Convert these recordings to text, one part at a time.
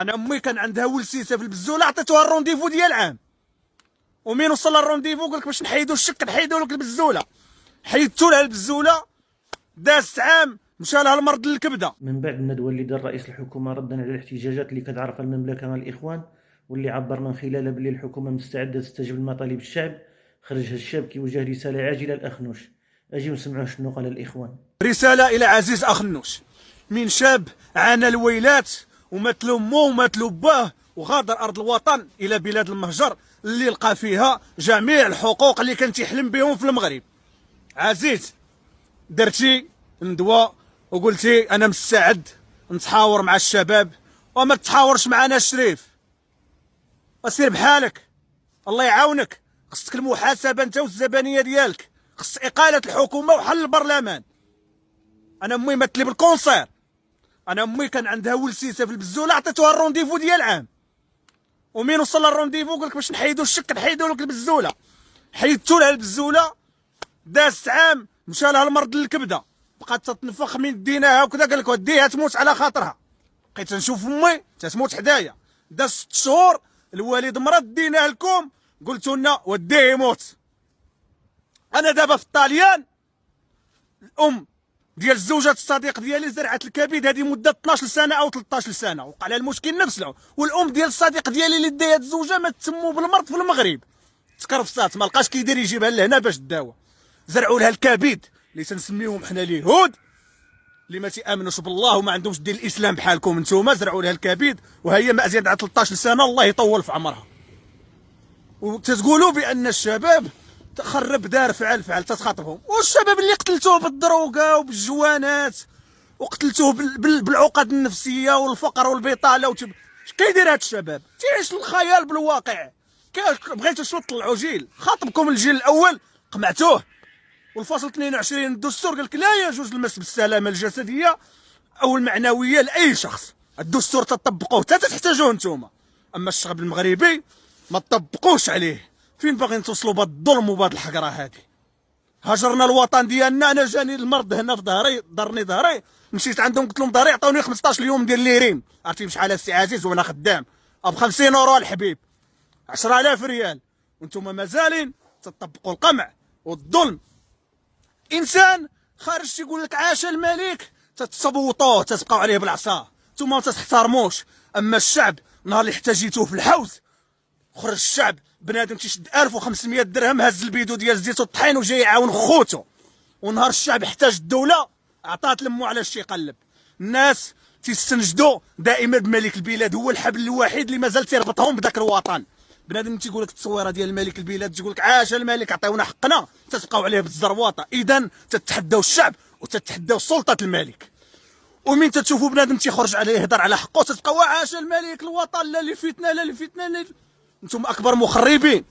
انا امي كان عندها ولسيسه في البزوله، عطيتوها الرونديفو ديال عام، ومين وصل الرونديفو قال لك باش نحيدوا الشك نحيدوا لك البزوله، حيدتوا لها البزوله، دازت عام مشى لها المرض للكبده. من بعد الندوة اللي دار رئيس الحكومة ردا على الاحتجاجات اللي كتعرفها المملكة مع الإخوان، واللي عبر من خلالها باللي الحكومة مستعدة تستجيب لمطالب الشعب، خرج هذا الشاب كيوجه رسالة عاجلة لأخنوش. أجي ونسمعوا شنو قال الإخوان. رساله الى عزيز اخنوش، من شاب عانى الويلات ومات امه ومات باه وغادر ارض الوطن الى بلاد المهجر اللي لقى فيها جميع الحقوق اللي كان تيحلم بهم في المغرب. عزيز، درتي ندوه وقلتي انا مستعد نتحاور مع الشباب، وما تحاورش معنا الشريف، وسير بحالك الله يعاونك. خصك المحاسبه انت والزبانيه ديالك، خص اقاله الحكومه وحل البرلمان. انا امي مات لي بالكونسير، انا امي كان عندها ولسيسه في البزوله، عطيتوها الرونديفو ديال عام، ومين وصل الرونديفو قال لك باش نحيدوا الشك نحيدوا لك البزوله، حيدتوا لها البزوله، دازت عام مشى لها المرض للكبده، بقات تتنفخ من ديناها وكذا، قال لك وديها تموت على خاطرها. بقيت نشوف امي تتموت حدايا، داز 6 شهور الوالد مرض ديناه لكم، قلتوا لنا وديه يموت. انا دابا في الطاليان الام ديال الزوجة الصديق ديالي زرعت الكبد هذه مده 12 سنه او 13 سنه، وقع لها المشكل نفس والام ديال الصديق ديالي اللي دايت الزوجه مات تمو بالمرض في المغرب، تكرفصات ما لقاش كيدير يجيبها لهنا باش تداوى. زرعوا لها الكبد اللي تنسميوهم حنا اليهود اللي ما تيامنوش بالله وما عندهمش دين الاسلام بحالكم نتوما، زرعوا لها الكبد وهي مازيد على 13 سنه، الله يطول في عمرها. وتتقولوا بان الشباب خرب دار فعل تتخاطبهم، والشباب اللي قتلتوه بالدروغه وبالجوانات وقتلتوه بالعقد النفسيه والفقر والبطاله اش كيدير هاد الشباب؟ تعيش الخيال بالواقع. بغيتوا شنو تطلعوا جيل خاطبكم الجيل الاول قمعتوه، والفصل 22 الدستور قال لك لا يجوز المس بالسلامه الجسديه او المعنويه لاي شخص. الدستور تطبقوه حتى تحتاجوه نتوما، اما الشعب المغربي ما تطبقوش عليه. فين باغيين توصلوا بهذا الظلم وبهذه الحقره هذه؟ هجرنا الوطن ديالنا. انا جاني المرض هنا في ظهري، ضرني ظهري، مشيت عندهم قلت لهم ظهري عطاوني 15 يوم ديال ليرين، عرفتي بشحال السي عزيز وانا خدام؟ ب 50 اورو الحبيب، 10000 ريال، وانتم مازالين تطبقوا القمع والظلم. انسان خارج تيقول لك عاش الملك تتصوتوه تتبقاو عليه بالعصا، نتوما ما تحترموش. اما الشعب نهار اللي احتاجيتوه في الحوث خرج الشعب، بنادم تيشد 1500 درهم هز البيدو ديال الزيت والطحين وجاي يعاون خوتو، ونهار الشعب احتاج الدوله عطات لمو على شي يقلب. الناس تيستنجدوا دائما بملك البلاد، هو الحبل الوحيد اللي مازال تيربطهم بداك الوطن. بنادم تيقول لك التصويره ديال ملك البلاد تقول لك عاش الملك عطيونا حقنا، تتبقاو عليه بالزرواطه. اذا تتحداو الشعب وتتحداو سلطه الملك. ومين تتشوفوا بنادم تيخرج عليه يهضر على حقه تتبقاو عاش الملك الوطن لا لفتنا لا لفتنا. انتم اكبر مخربين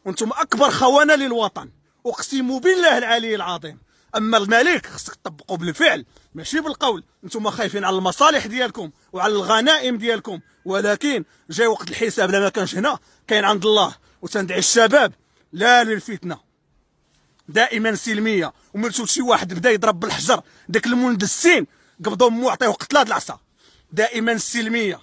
وانتم اكبر خوانه للوطن، اقسم بالله العلي العظيم. اما الملك خصك تطبقوا بالفعل ماشي بالقول. انتم خايفين على المصالح ديالكم وعلى الغنائم ديالكم، ولكن جاي وقت الحساب لا ما كانش هنا كاين عند الله. وتندعي الشباب لا للفتنه، دائما سلميه. ومن شي واحد بدا يضرب بالحجر داك المندسين قبضوا مو عطيوه قتلات العصا. دائما السلميه،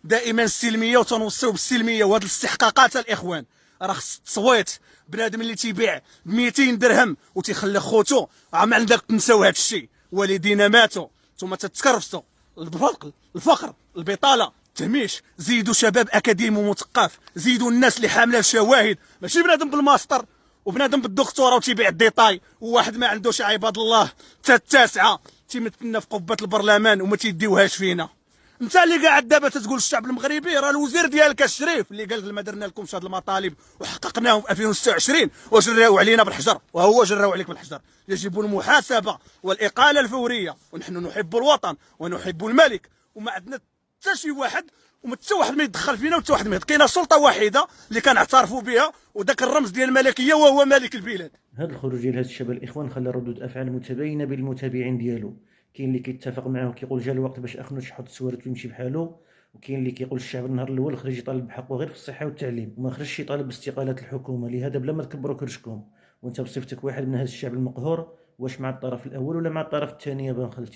دائما السلميه، وتنوصيو بالسلميه. وهاد الاستحقاقات الاخوان راه خص التصويت. بنادم اللي تيبيع ب 200 درهم وتيخلي خوتو عام عندك تنساو هاد الشيء. والدينا ماتوا، ثم تتكرفسوا. الفقر، البطاله، التهميش. زيدوا شباب اكاديمي ومثقف، زيدوا الناس اللي حامله الشواهد، ماشي بنادم بالماستر وبنادم بالدكتوراه وتيبيع الديتاي، وواحد ما عندوش عباد الله حتى التاسعه تيمثلنا في قبه البرلمان وما تيديوهاش فينا. انت اللي قاعد دابا تتقول الشعب المغربي، راه الوزير ديالك الشريف اللي قال ما درنا لكمش هاد المطالب وحققناهم في 2026 وجراو علينا بالحجر، وهو جراو عليك بالحجر. يجب المحاسبه والاقاله الفوريه، ونحن نحب الوطن ونحب الملك، وما عندنا حتى شي واحد وحتى واحد ما يدخل فينا وحتى واحد ما كاينه سلطه واحده اللي كنعترفوا بها، وذاك الرمز ديال الملكيه وهو ملك البلاد. هذا الخروج ديال هذا الشباب الاخوان خلى ردود افعال متباينه بين المتابعين ديالو. كاين اللي كيتفق معاه وكيقول جا الوقت باش اخنوش يحط سوارته ويمشي بحالو، وكاين اللي كيقول الشعب النهار الاول خرج يطالب بحقه غير في الصحه والتعليم وما خرجش يطالب باستقاله الحكومه. لهذا بلا ما تكبروا كرشكم، وانت بصفتك واحد من هذا الشعب المقهور، واش مع الطرف الاول ولا مع الطرف الثاني يا بن خالتي؟